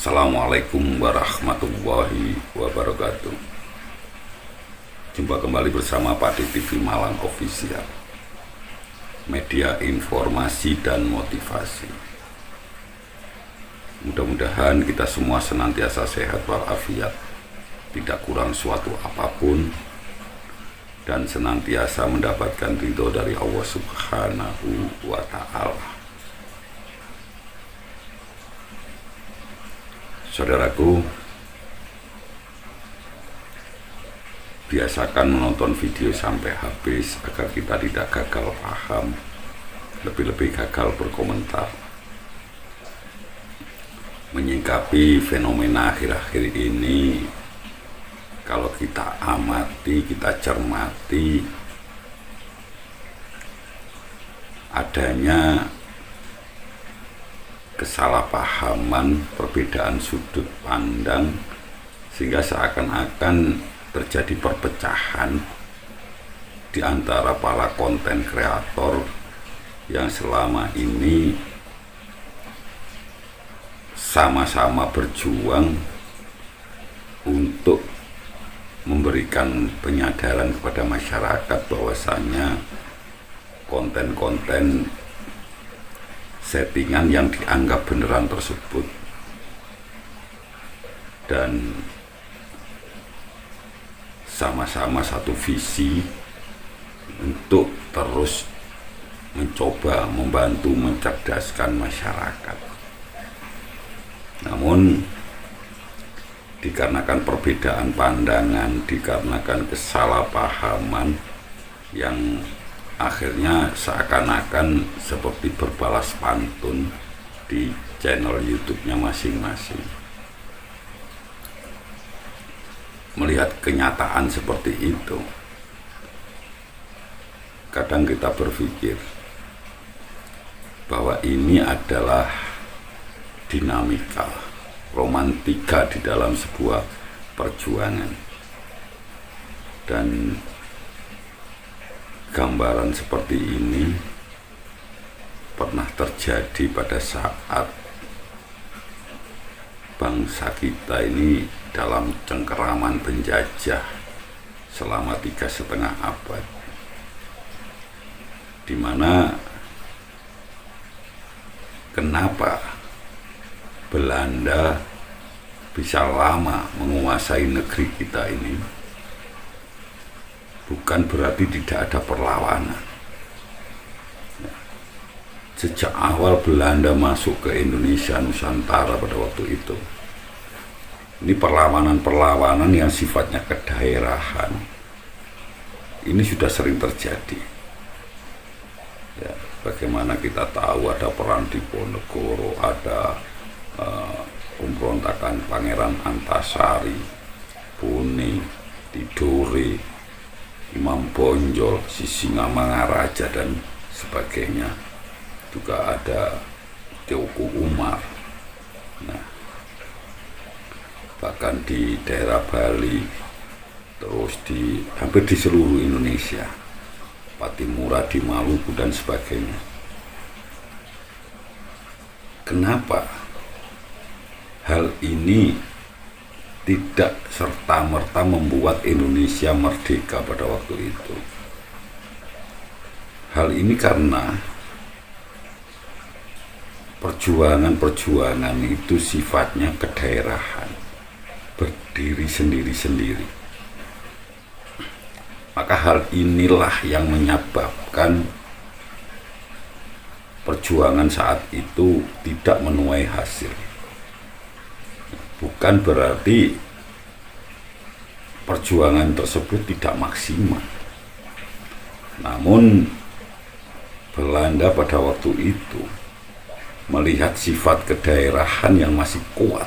Assalamualaikum warahmatullahi wabarakatuh. Jumpa kembali bersama Padi TV Malang Official, media informasi dan motivasi. Mudah-mudahan kita semua senantiasa sehat walafiat, tidak kurang suatu apapun, dan senantiasa mendapatkan ridho dari Allah Subhanahu wa Ta'ala. Saudaraku, biasakan menonton video sampai habis agar kita tidak gagal paham, lebih-lebih gagal berkomentar. Menyikapi fenomena akhir-akhir ini, kalau kita amati, kita cermati, adanya kesalahpahaman, perbedaan sudut pandang, sehingga seakan-akan terjadi perpecahan di antara para konten kreator yang selama ini sama-sama berjuang untuk memberikan penyadaran kepada masyarakat bahwasanya konten-konten settingan yang dianggap beneran tersebut dan sama-sama satu visi untuk terus mencoba membantu mencerdaskan masyarakat. Namun dikarenakan perbedaan pandangan, dikarenakan kesalahpahaman yang akhirnya seakan-akan seperti berbalas pantun di channel YouTube-nya masing-masing. Melihat kenyataan seperti itu, kadang kita berpikir bahwa ini adalah dinamika, romantika di dalam sebuah perjuangan. Dan gambaran seperti ini pernah terjadi pada saat bangsa kita ini dalam cengkeraman penjajah selama 3,5 abad, di mana kenapa Belanda bisa lama menguasai negeri kita ini? Bukan berarti tidak ada perlawanan. Sejak awal Belanda masuk ke Indonesia Nusantara pada waktu itu, ini perlawanan-perlawanan yang sifatnya kedaerahan ini sudah sering terjadi. Ya, bagaimana kita tahu ada perang Diponegoro, ada pemberontakan Pangeran Antasari, Bone, Tidore, Imam Bonjol, Sisingamangaraja dan sebagainya. Juga ada Teuku Umar. Nah, bahkan di daerah Bali, terus di hampir di seluruh Indonesia, Patimura di Maluku dan sebagainya. Kenapa hal ini tidak serta-merta membuat Indonesia merdeka pada waktu itu? Hal ini karena perjuangan-perjuangan itu sifatnya kedaerahan, berdiri sendiri-sendiri. Maka hal inilah yang menyebabkan perjuangan saat itu tidak menuai hasil. Bukan berarti perjuangan tersebut tidak maksimal. Namun Belanda pada waktu itu melihat sifat kedaerahan yang masih kuat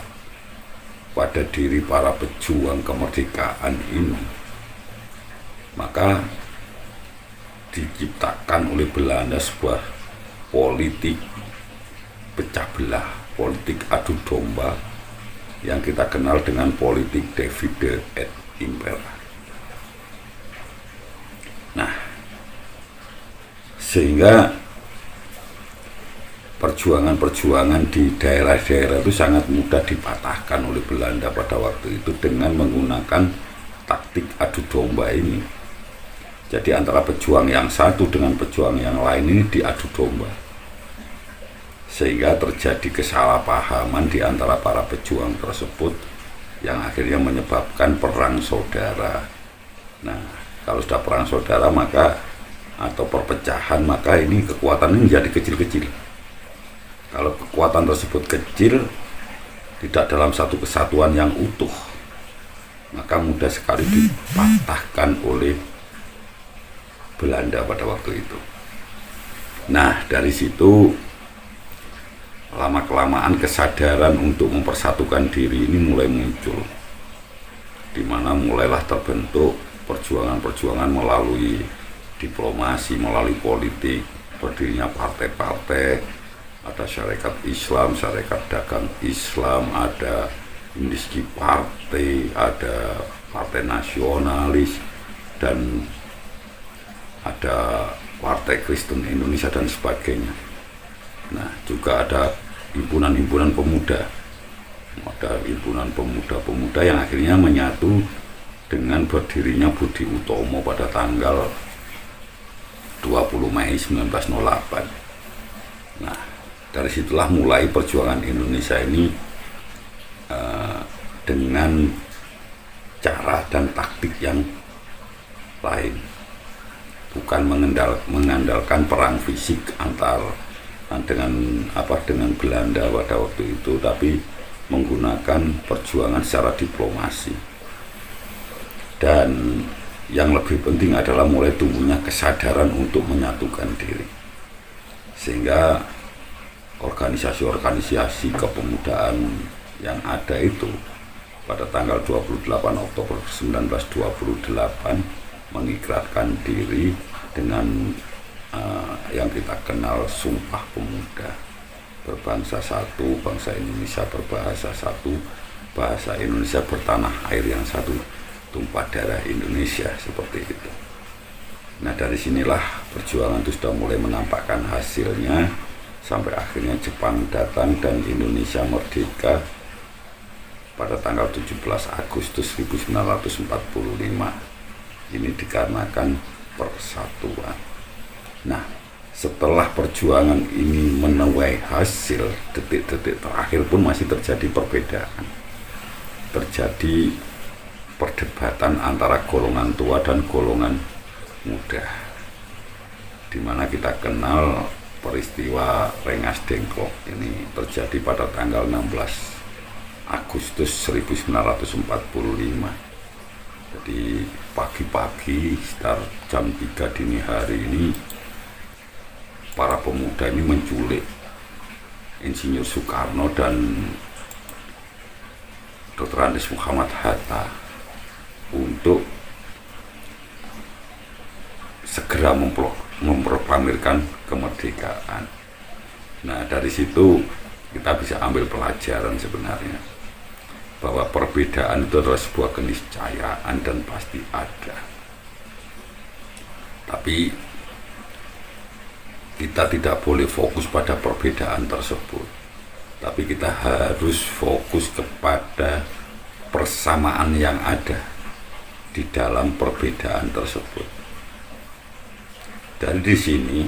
pada diri para pejuang kemerdekaan ini, maka diciptakan oleh Belanda sebuah politik pecah belah, politik adu domba yang kita kenal dengan politik divide et impera. Nah, sehingga perjuangan-perjuangan di daerah-daerah itu sangat mudah dipatahkan oleh Belanda pada waktu itu dengan menggunakan taktik adu domba ini. Jadi antara pejuang yang satu dengan pejuang yang lain ini diadu domba, sehingga terjadi kesalahpahaman di antara para pejuang tersebut yang akhirnya menyebabkan perang saudara. Nah, kalau sudah perang saudara maka atau perpecahan, maka ini kekuatan ini menjadi kecil-kecil. Kalau kekuatan tersebut kecil, tidak dalam satu kesatuan yang utuh, maka mudah sekali dipatahkan oleh Belanda pada waktu itu. Nah, dari situ lama-kelamaan kesadaran untuk mempersatukan diri ini mulai muncul, di mana mulailah terbentuk perjuangan-perjuangan melalui diplomasi, melalui politik, berdirinya partai-partai. Ada Syarikat Islam, Syarikat Dagang Islam, ada Industri Partai, ada Partai Nasionalis, dan ada Partai Kristen Indonesia dan sebagainya. Nah, juga ada himpunan-himpunan pemuda. Ada himpunan pemuda-pemuda yang akhirnya menyatu dengan berdirinya Budi Utomo pada tanggal 20 Mei 1908. Nah, dari situlah mulai perjuangan Indonesia ini dengan cara dan taktik yang lain, bukan mengandalkan perang fisik dengan Belanda pada waktu itu, tapi menggunakan perjuangan secara diplomasi. Dan yang lebih penting adalah mulai tumbuhnya kesadaran untuk menyatukan diri, sehingga organisasi-organisasi kepemudaan yang ada itu pada tanggal 28 Oktober 1928 mengikrarkan diri dengan yang kita kenal Sumpah Pemuda, berbangsa satu, bangsa Indonesia berbahasa satu, bahasa Indonesia bertanah air yang satu, tumpah darah Indonesia, seperti itu. Nah, dari sinilah perjuangan itu sudah mulai menampakkan hasilnya, sampai akhirnya Jepang datang dan Indonesia merdeka pada tanggal 17 Agustus 1945. Ini dikarenakan persatuan. Nah, setelah perjuangan ini menuai hasil, detik-detik terakhir pun masih terjadi perbedaan. Terjadi perdebatan antara golongan tua dan golongan muda, di mana kita kenal peristiwa Rengas Dengklok ini terjadi pada tanggal 16 Agustus 1945. Jadi pagi-pagi sekitar jam 3 dini hari ini, para pemuda ini menculik Insinyur Soekarno dan Dr. Andes Muhammad Hatta untuk segera memproklamirkan kemerdekaan. Nah, dari situ kita bisa ambil pelajaran sebenarnya bahwa perbedaan itu adalah sebuah keniscayaan dan pasti ada. Tapi kita tidak boleh fokus pada perbedaan tersebut, tapi kita harus fokus kepada persamaan yang ada di dalam perbedaan tersebut. Dan di sini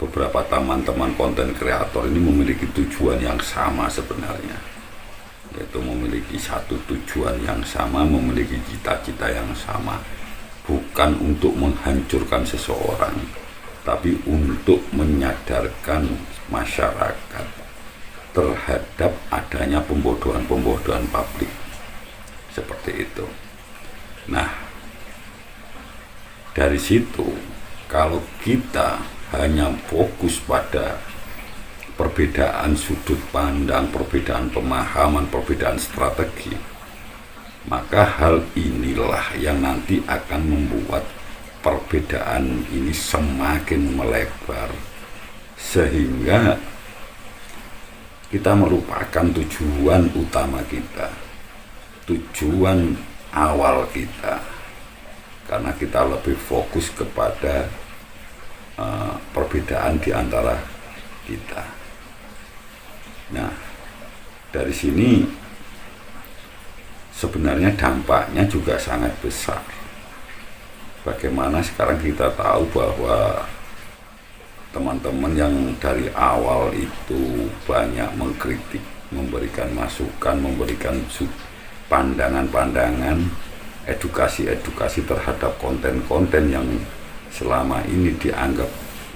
beberapa teman-teman konten kreator ini memiliki tujuan yang sama sebenarnya, yaitu memiliki satu tujuan yang sama, memiliki cita-cita yang sama, bukan untuk menghancurkan seseorang, tapi untuk menyadarkan masyarakat terhadap adanya pembodohan-pembodohan publik, seperti itu. Nah, dari situ kalau kita hanya fokus pada perbedaan sudut pandang, perbedaan pemahaman, perbedaan strategi, maka hal inilah yang nanti akan membuat perbedaan ini semakin melebar, sehingga kita melupakan tujuan utama kita, tujuan awal kita, karena kita lebih fokus kepada perbedaan di antara kita. Nah, dari sini sebenarnya dampaknya juga sangat besar. Bagaimana sekarang kita tahu bahwa teman-teman yang dari awal itu banyak mengkritik, memberikan masukan, memberikan pandangan-pandangan, edukasi-edukasi terhadap konten-konten yang selama ini dianggap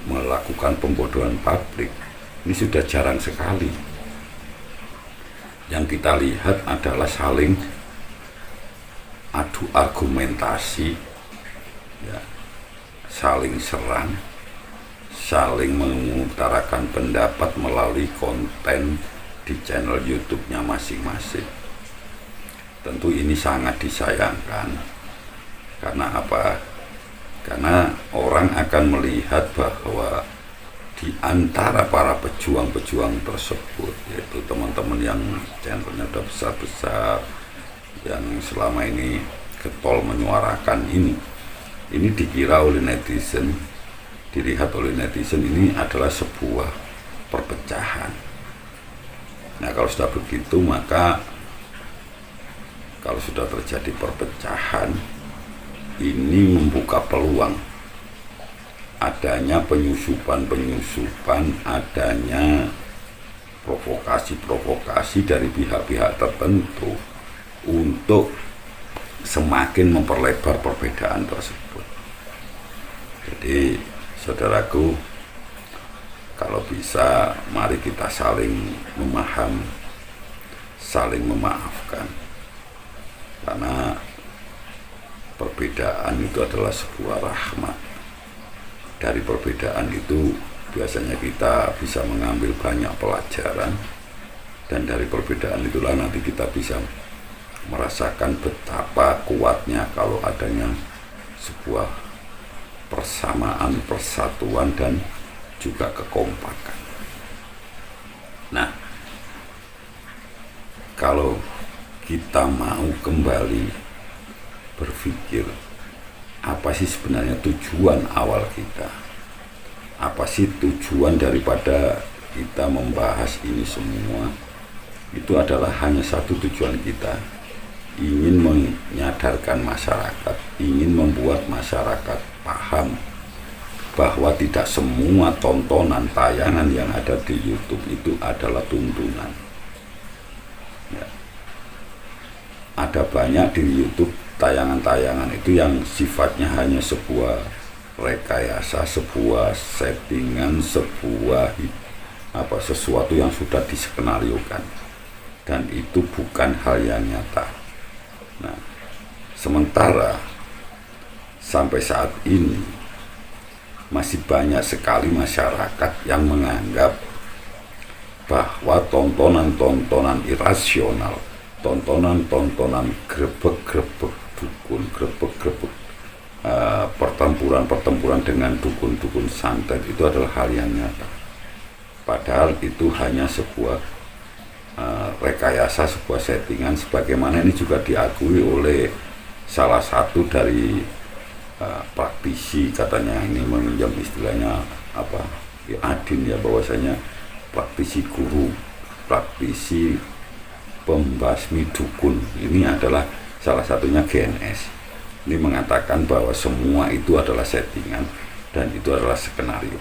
melakukan pembodohan publik. Ini sudah jarang sekali. Yang kita lihat adalah saling adu argumentasi, ya, saling serang, saling mengutarakan pendapat melalui konten di channel YouTube-nya masing-masing. Tentu ini sangat disayangkan. Karena apa? Karena orang akan melihat bahwa di antara para pejuang-pejuang tersebut, yaitu teman-teman yang channelnya udah besar-besar, yang selama ini getol menyuarakan ini dikira oleh netizen, dilihat oleh netizen ini adalah sebuah perpecahan. Nah, kalau sudah begitu, maka kalau sudah terjadi perpecahan, ini membuka peluang adanya penyusupan, adanya provokasi-provokasi dari pihak-pihak tertentu untuk semakin memperlebar perbedaan tersebut. Jadi, saudaraku, kalau bisa mari kita saling memahami, saling memaafkan. Karena perbedaan itu adalah sebuah rahmat. Dari perbedaan itu biasanya kita bisa mengambil banyak pelajaran, dan dari perbedaan itulah nanti kita bisa merasakan betapa kuatnya kalau adanya sebuah persamaan, persatuan, dan juga kekompakan. Nah, kalau kita mau kembali berpikir, apa sih sebenarnya tujuan awal kita? Apa sih tujuan daripada kita membahas ini semua? Itu adalah hanya satu tujuan kita, ingin menyadarkan masyarakat, ingin membuat masyarakat paham bahwa tidak semua tontonan tayangan yang ada di YouTube itu adalah tuntunan. Ya. Ada banyak di YouTube tayangan-tayangan itu yang sifatnya hanya sebuah rekayasa, sebuah settingan, sesuatu yang sudah diskenariokan, dan itu bukan hal yang nyata. Nah, sementara sampai saat ini masih banyak sekali masyarakat yang menganggap bahwa tontonan-tontonan irasional, tontonan-tontonan grebek-grebek dukun, grebek-grebek pertempuran dengan dukun-dukun santet itu adalah hal yang nyata. Padahal itu hanya sebuah rekayasa, sebuah settingan, sebagaimana ini juga diakui oleh salah satu dari praktisi, katanya ini meminjam istilahnya Adin ya, bahwasanya praktisi guru, praktisi pembasmi dukun ini adalah salah satunya GNS. Ini mengatakan bahwa semua itu adalah settingan dan itu adalah skenario,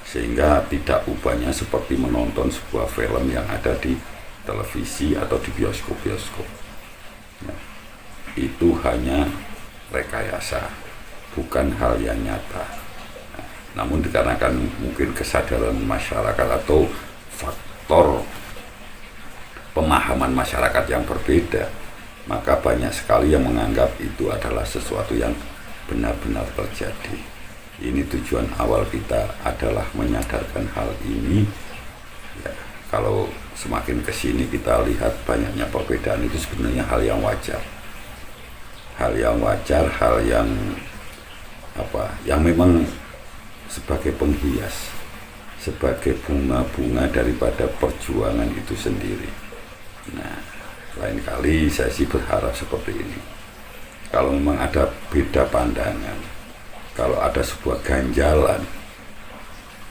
sehingga tidak ubahnya seperti menonton sebuah film yang ada di televisi atau di bioskop-bioskop. Nah, itu hanya rekayasa, bukan hal yang nyata. Nah, namun dikarenakan mungkin kesadaran masyarakat atau faktor pemahaman masyarakat yang berbeda, maka banyak sekali yang menganggap itu adalah sesuatu yang benar-benar terjadi. Ini tujuan awal kita adalah menyadarkan hal ini. Ya, kalau semakin kesini kita lihat banyaknya perbedaan itu sebenarnya hal yang wajar. Hal yang wajar, hal yang yang memang sebagai penghias, sebagai bunga-bunga daripada perjuangan itu sendiri. Nah, lain kali saya sih berharap seperti ini. Kalau memang ada beda pandangan, kalau ada sebuah ganjalan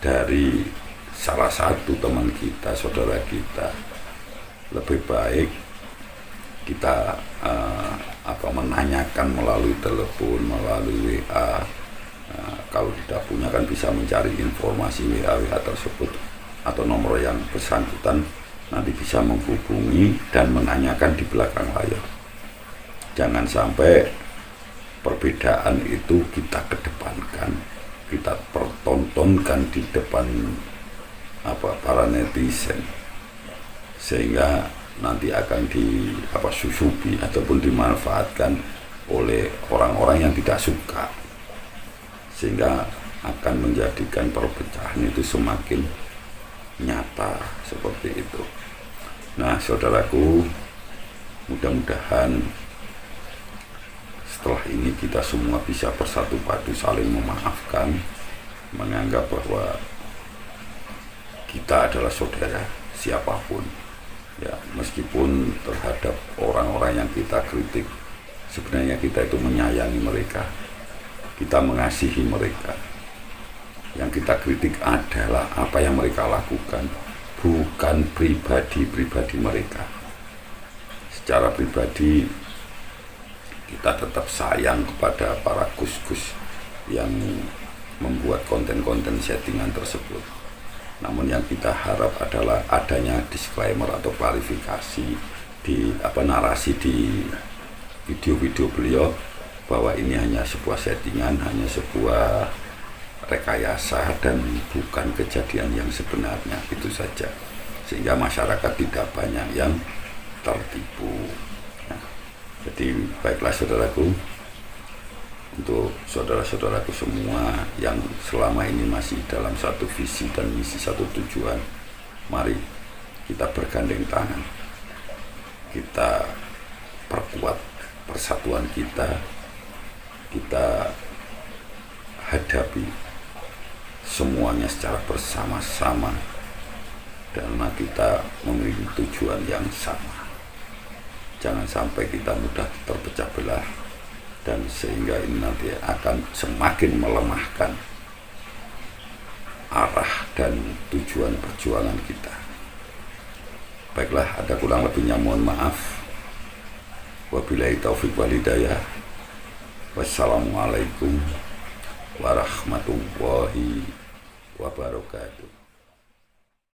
dari salah satu teman kita, saudara kita, lebih baik kita menanyakan melalui telepon, melalui WA. Kalau tidak punya kan bisa mencari informasi WA tersebut atau nomor yang bersangkutan, nanti bisa menghubungi dan menanyakan di belakang layar. Jangan sampai perbedaan itu kita kedepankan, kita pertontonkan di depan para netizen, sehingga nanti akan susupi ataupun dimanfaatkan oleh orang-orang yang tidak suka, sehingga akan menjadikan perpecahan itu semakin nyata seperti itu. Nah, saudaraku, mudah-mudahan setelah ini kita semua bisa bersatu padu saling memaafkan, menganggap bahwa kita adalah saudara siapapun, ya, meskipun terhadap orang-orang yang kita kritik, sebenarnya kita itu menyayangi mereka, kita mengasihi mereka. Yang kita kritik adalah apa yang mereka lakukan, bukan pribadi mereka. Secara pribadi kita tetap sayang kepada para gus-gus yang membuat konten-konten settingan tersebut. Namun yang kita harap adalah adanya disclaimer atau klarifikasi di narasi di video-video beliau, bahwa ini hanya sebuah settingan, hanya sebuah rekayasa dan bukan kejadian yang sebenarnya, itu saja, sehingga masyarakat tidak banyak yang tertipu. Nah, jadi baiklah saudaraku, untuk saudara-saudaraku semua yang selama ini masih dalam satu visi dan misi, satu tujuan, mari kita bergandeng tangan, kita perkuat persatuan kita hadapi semuanya secara bersama-sama, karena kita memiliki tujuan yang sama. Jangan sampai kita mudah terpecah belah, dan sehingga ini nanti akan semakin melemahkan arah dan tujuan perjuangan kita. Baiklah, ada kurang lebihnya mohon maaf. Wabillahi taufik wal hidayah. Wassalamualaikum warahmatullahi wabarakatuh.